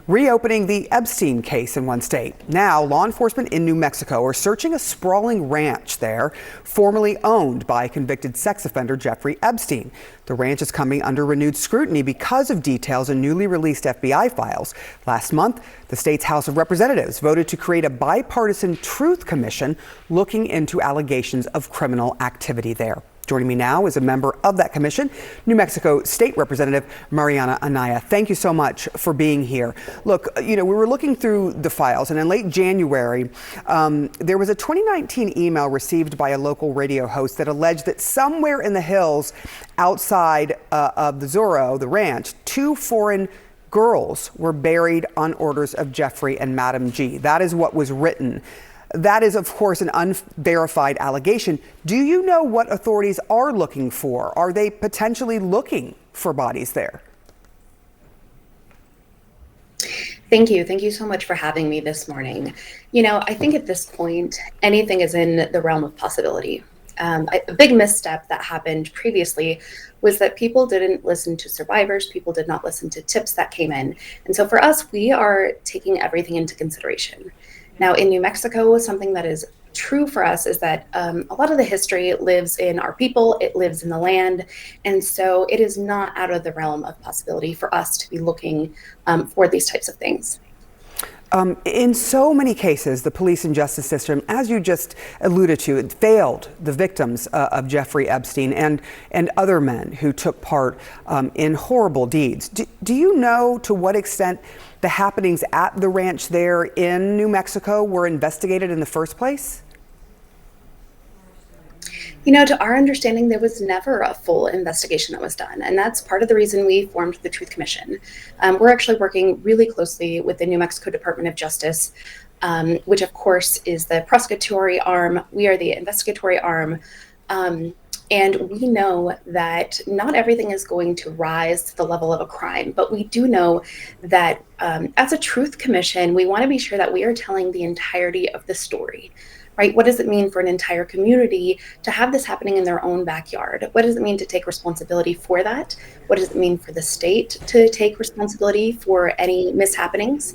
reopening the Epstein case in one state. Now, law enforcement in New Mexico are searching a sprawling ranch there, formerly owned by convicted sex offender Jeffrey Epstein. The ranch is coming under renewed scrutiny because of details in newly released FBI files. Last month, the state's House of Representatives voted to create a bipartisan truth commission looking into allegations of criminal activity there. Joining me now is a member of that commission, New Mexico State Representative Mariana Anaya. Thank you so much for being here. Look, we were looking through the files, and in late January, there was a 2019 email received by a local radio host that alleged that somewhere in the hills outside of the Zorro, the ranch, 2 foreign girls were buried on orders of Jeffrey and Madam G. That is what was written. That is, of course, an unverified allegation. Do you know what authorities are looking for? Are they potentially looking for bodies there? Thank you. Thank you so much for having me this morning. I think at this point, anything is in the realm of possibility. A big misstep that happened previously was that people didn't listen to survivors. People did not listen to tips that came in. And so for us, we are taking everything into consideration. Now, in New Mexico, something that is true for us is that a lot of the history lives in our people, it lives in the land, and so it is not out of the realm of possibility for us to be looking for these types of things. In so many cases, the police and justice system, as you just alluded to, it failed the victims of Jeffrey Epstein and other men who took part in horrible deeds. Do you know to what extent the happenings at the ranch there in New Mexico were investigated in the first place? To our understanding, there was never a full investigation that was done, and that's part of the reason we formed the Truth Commission. We're actually working really closely with the New Mexico Department of Justice, which of course is the prosecutory arm. We are the investigatory arm, and we know that not everything is going to rise to the level of a crime, but we do know that as a Truth Commission, we want to be sure that we are telling the entirety of the story. Right? What does it mean for an entire community to have this happening in their own backyard? What does it mean to take responsibility for that? What does it mean for the state to take responsibility for any mishappenings?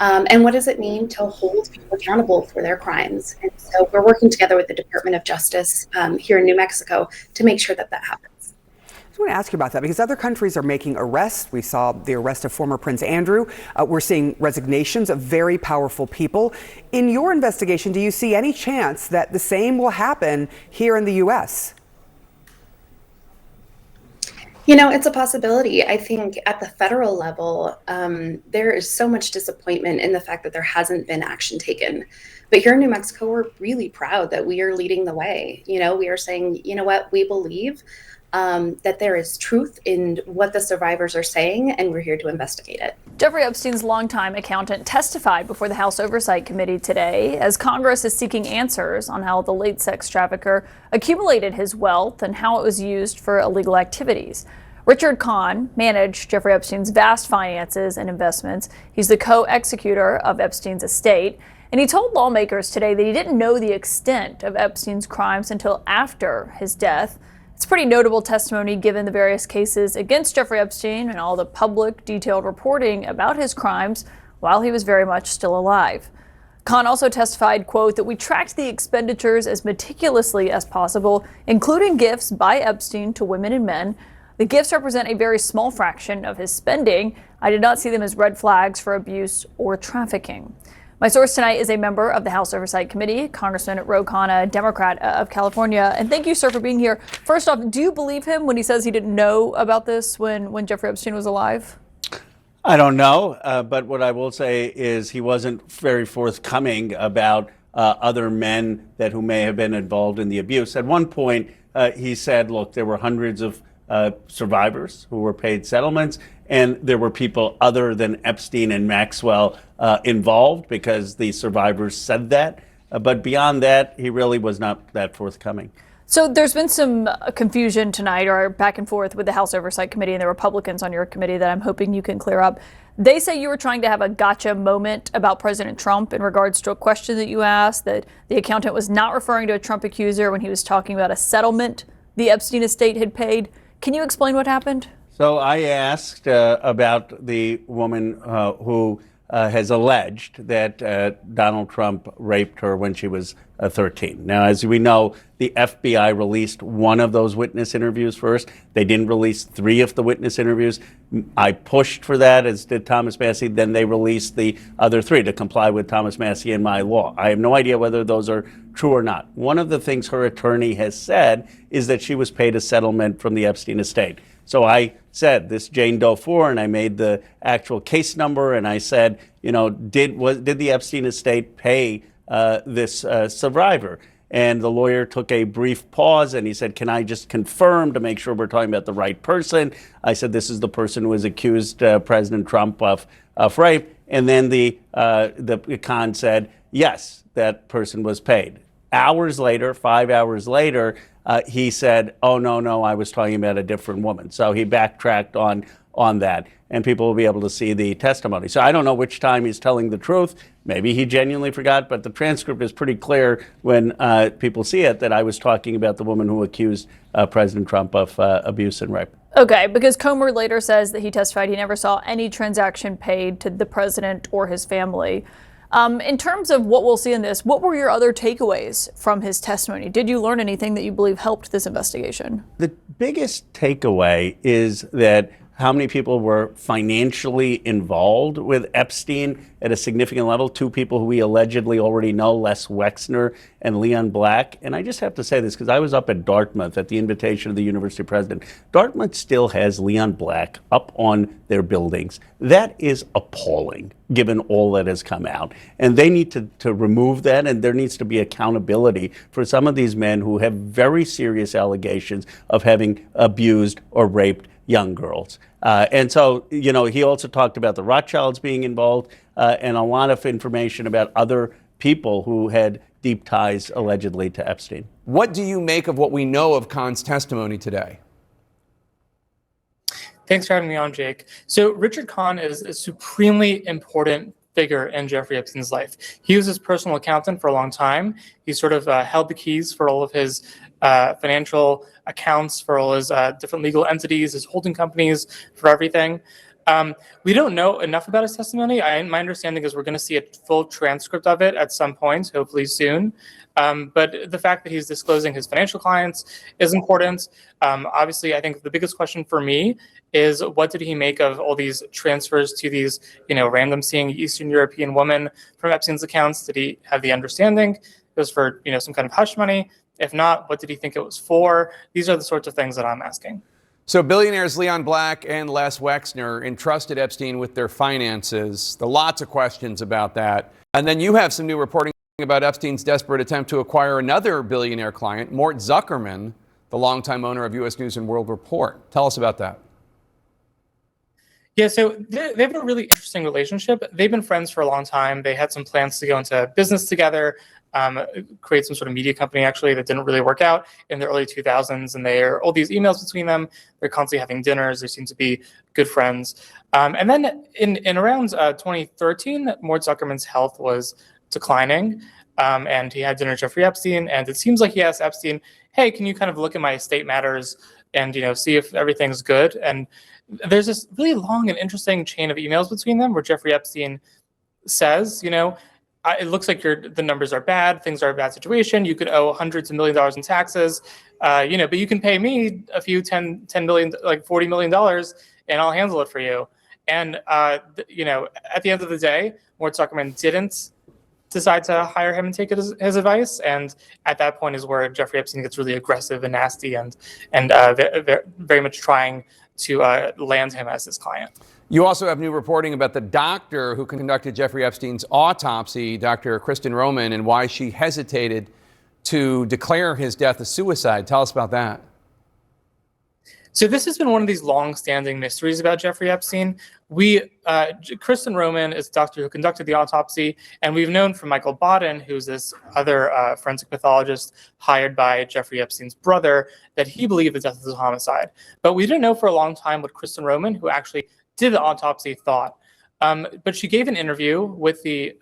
And what does it mean to hold people accountable for their crimes? And so we're working together with the Department of Justice here in New Mexico to make sure that that happens. I want to ask you about that because other countries are making arrests. We saw the arrest of former Prince Andrew. We're seeing resignations of very powerful people. In your investigation, do you see any chance that the same will happen here in the U.S.? It's a possibility. I think at the federal level, there is so much disappointment in the fact that there hasn't been action taken. But here in New Mexico, we're really proud that we are leading the way. We are saying, we believe that there is truth in what the survivors are saying, and we're here to investigate it. Jeffrey Epstein's longtime accountant testified before the House Oversight Committee today as Congress is seeking answers on how the late sex trafficker accumulated his wealth and how it was used for illegal activities. Richard Kahn managed Jeffrey Epstein's vast finances and investments. He's the co-executor of Epstein's estate, and he told lawmakers today that he didn't know the extent of Epstein's crimes until after his death. It's pretty notable testimony given the various cases against Jeffrey Epstein and all the public detailed reporting about his crimes while he was very much still alive. Kahn also testified, quote, that we tracked the expenditures as meticulously as possible, including gifts by Epstein to women and men. The gifts represent a very small fraction of his spending. I did not see them as red flags for abuse or trafficking. My source tonight is a member of the House Oversight Committee, Congressman Ro Khanna, Democrat of California. And thank you, sir, for being here. First off, do you believe him when he says he didn't know about this when Jeffrey Epstein was alive? I don't know, but what I will say is he wasn't very forthcoming about other men who may have been involved in the abuse. At one point, he said, look, there were hundreds of survivors who were paid settlements, and there were people other than Epstein and Maxwell involved because the survivors said that. But beyond that, he really was not that forthcoming. So there's been some confusion tonight or back and forth with the House Oversight Committee and the Republicans on your committee that I'm hoping you can clear up. They say you were trying to have a gotcha moment about President Trump in regards to a question that you asked, that the accountant was not referring to a Trump accuser when he was talking about a settlement the Epstein estate had paid. Can you explain what happened? So I asked about the woman who has alleged that Donald Trump raped her when she was 13. Now, as we know, the FBI released one of those witness interviews first. They didn't release 3 of the witness interviews. I pushed for that, as did Thomas Massie. Then they released the other 3 to comply with Thomas Massie and my law. I have no idea whether those are true or not. One of the things her attorney has said is that she was paid a settlement from the Epstein estate. So I said, this Jane Doe 4, and I made the actual case number, and I said, you know, did the Epstein estate pay this survivor? And the lawyer took a brief pause, and he said, can I just confirm to make sure we're talking about the right person? I said, this is the person who has accused President Trump of rape. And then the con said, yes, that person was paid. Hours later, 5 hours later, he said, oh, no, I was talking about a different woman. So he backtracked on that, and people will be able to see the testimony. So I don't know which time he's telling the truth. Maybe he genuinely forgot, but the transcript is pretty clear when people see it that I was talking about the woman who accused President Trump of abuse and rape. Okay, because Comer later says that he testified he never saw any transaction paid to the president or his family. In terms of what we'll see in this, what were your other takeaways from his testimony? Did you learn anything that you believe helped this investigation? The biggest takeaway is that how many people were financially involved with Epstein at a significant level. 2 people who we allegedly already know, Les Wexner and Leon Black. And I just have to say this because I was up at Dartmouth at the invitation of the university president. Dartmouth still has Leon Black up on their buildings. That is appalling, given all that has come out. And they need to remove that, and there needs to be accountability for some of these men who have very serious allegations of having abused or raped young girls. And so, you know, he also talked about the Rothschilds being involved and a lot of information about other people who had deep ties allegedly to Epstein. What do you make of what we know of Kahn's testimony today? Thanks for having me on, Jake. So Richard Kahn is a supremely important figure in Jeffrey Epstein's life. He was his personal accountant for a long time. He sort of held the keys for all of his financial accounts, for all his different legal entities, his holding companies, for everything. We don't know enough about his testimony. My understanding is we're going to see a full transcript of it at some point, hopefully soon. But the fact that he's disclosing his financial clients is important. Obviously, I think the biggest question for me is what did he make of all these transfers to these, random seeing Eastern European women from Epstein's accounts? Did he have the understanding it was for, some kind of hush money? If not, what did he think it was for? These are the sorts of things that I'm asking. So billionaires Leon Black and Les Wexner entrusted Epstein with their finances. There are lots of questions about that. And then you have some new reporting about Epstein's desperate attempt to acquire another billionaire client, Mort Zuckerman, the longtime owner of U.S. News and World Report. Tell us about that. Yeah, so they have a really interesting relationship. They've been friends for a long time. They had some plans to go into business together, create some sort of media company, actually, that didn't really work out in the early 2000s. And there are all these emails between them. They're constantly having dinners. They seem to be good friends. And then in around 2013, Mort Zuckerman's health was declining. And he had dinner with Jeffrey Epstein. And it seems like he asked Epstein, hey, can you kind of look at my estate matters and, see if everything's good? And there's this really long and interesting chain of emails between them where Jeffrey Epstein says, it looks like the numbers are bad. Things are a bad situation. You could owe hundreds of $1 million in taxes, but you can pay me a few $10 million, like $40 million, and I'll handle it for you. And, at the end of the day, Mort Zuckerman didn't decide to hire him and take his advice. And at that point is where Jeffrey Epstein gets really aggressive and nasty and very much trying to land him as his client. You also have new reporting about the doctor who conducted Jeffrey Epstein's autopsy, Dr. Kristen Roman, and why she hesitated to declare his death a suicide. Tell us about that. So this has been one of these long-standing mysteries about Jeffrey Epstein. Kristen Roman is the doctor who conducted the autopsy, and we've known from Michael Baden, who's this other forensic pathologist hired by Jeffrey Epstein's brother, that he believed the death was a homicide. But we didn't know for a long time what Kristen Roman, who actually did the autopsy, thought. But she gave an interview with the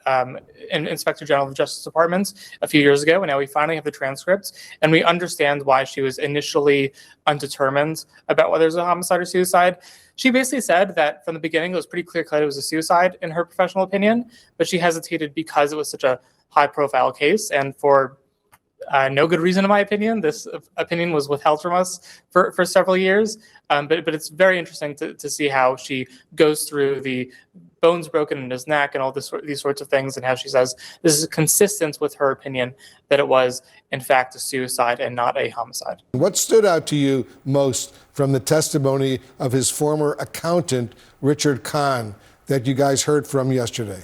Inspector General of the Justice Department a few years ago, and now we finally have the transcripts, and we understand why she was initially undetermined about whether it was a homicide or suicide. She basically said that from the beginning it was pretty clear-cut it was a suicide in her professional opinion, but she hesitated because it was such a high-profile case, and for no good reason, in my opinion. This opinion was withheld from us for several years. But it's very interesting to see how she goes through the bones broken in his neck and all these sorts of things, and how she says this is consistent with her opinion that it was, in fact, a suicide and not a homicide. What stood out to you most from the testimony of his former accountant, Richard Kahn, that you guys heard from yesterday?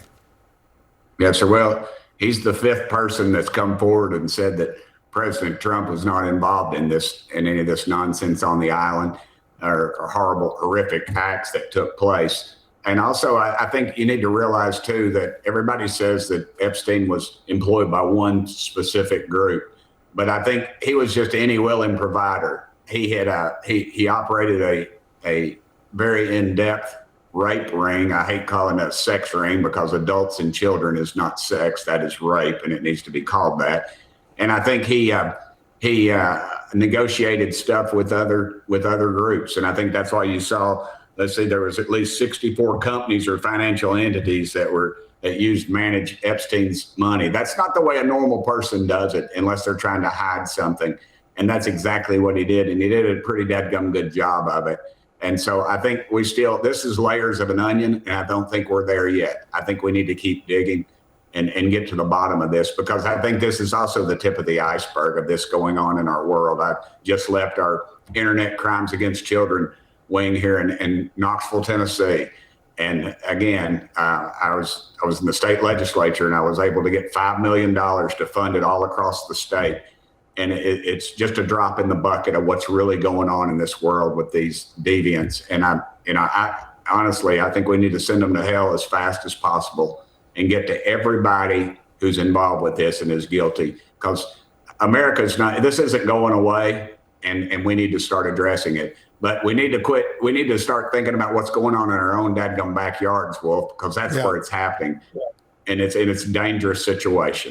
Yes, sir. Well, he's the fifth person that's come forward and said that President Trump was not involved in any of this nonsense on the island or horrible, horrific acts that took place. And also, I think you need to realize, too, that everybody says that Epstein was employed by one specific group, but I think he was just any willing provider. He operated a very in-depth rape ring. I hate calling it a sex ring because adults and children is not sex. That is rape, and it needs to be called that. And I think he negotiated stuff with other groups. And I think that's why you saw, let's see, there was at least 64 companies or financial entities that manage Epstein's money. That's not the way a normal person does it unless they're trying to hide something. And that's exactly what he did. And he did a pretty dadgum good job of it. And so I think this is layers of an onion, and I don't think we're there yet. I think we need to keep digging and get to the bottom of this, because I think this is also the tip of the iceberg of this going on in our world. I just left our internet crimes against children wing here in Knoxville, Tennessee. And again, I was in the state legislature, and I was able to get $5 million to fund it all across the state. And it's just a drop in the bucket of what's really going on in this world with these deviants. And I honestly, I think we need to send them to hell as fast as possible and get to everybody who's involved with this and is guilty, because this isn't going away, and we need to start addressing it. But we need to quit. We need to start thinking about what's going on in our own dadgum backyards, Wolf, because that's where it's happening. And it's a dangerous situation.